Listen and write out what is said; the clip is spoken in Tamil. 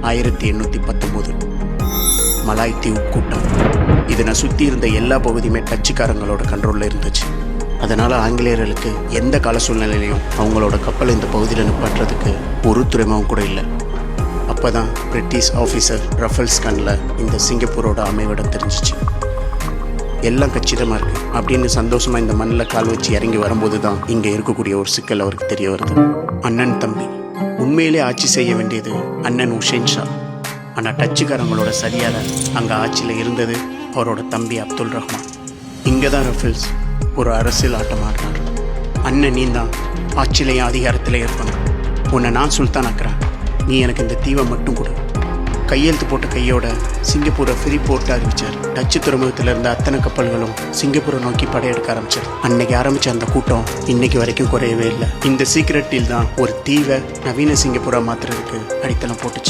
1819 மலாய் தீவு கூட்டம். இதனை சுற்றி இருந்த எல்லா பகுதியுமே டச்சுக்காரங்களோட கண்ட்ரோலில் இருந்துச்சு. அதனால் ஆங்கிலேயர்களுக்கு எந்த கால சூழ்நிலையிலையும் அவங்களோட கப்பல் இந்த பகுதியில் நிப்பாட்டுறதுக்கு ஒரு துறைமுகம் கூட இல்லை. அப்போ தான் பிரிட்டிஷ் ஆஃபீஸர் ரஃபல்ஸ் கண்ணில் இந்த சிங்கப்பூரோட அமைவிடம் தெரிஞ்சிச்சு. எல்லாம் கச்சிதமாக இருக்குது அப்படின்னு சந்தோஷமாக இந்த மண்ணில் கால் வச்சு இறங்கி வரும்போது தான் இங்கே இருக்கக்கூடிய ஒரு சிக்கல் அவருக்கு தெரிய வருது. அண்ணன் தம்பி உண்மையிலே ஆட்சி செய்ய வேண்டியது அண்ணன் உசேன் ஷா. ஆனால் டச்சுக்காரங்களோட சரியால் அங்கே ஆட்சியில் இருந்தது அவரோட தம்பி அப்துல் ரஹ்மான். இங்கே தான் ரஃபல்ஸ் ஒரு அரசியல் ஆட்டம் ஆடினார். அண்ணன் நீ தான் ஆட்சியிலையும் அதிகாரத்தில் இருக்கணும், உன்னை நான் சுல்தான் ஆக்குறேன், நீ எனக்கு இந்த தீவை மட்டும் கொடு. கையெழுத்து போட்ட கையோட சிங்கப்பூரை ஃப்ரீ போர்ட்டாக அறிவிச்சார். டச்சு துறைமுகத்தில் இருந்த அத்தனை கப்பல்களும் சிங்கப்பூரை நோக்கி படையெடுக்க ஆரம்பிச்சார். அன்னைக்கு ஆரம்பித்த அந்த கூட்டம் இன்னைக்கு வரைக்கும் குறையவே இல்லை. இந்த சீக்ரெட் டீல் தான் ஒரு தீவை நவீன சிங்கப்பூராக மாற்றுறதுக்கு அடித்தளம் போட்டுச்சு.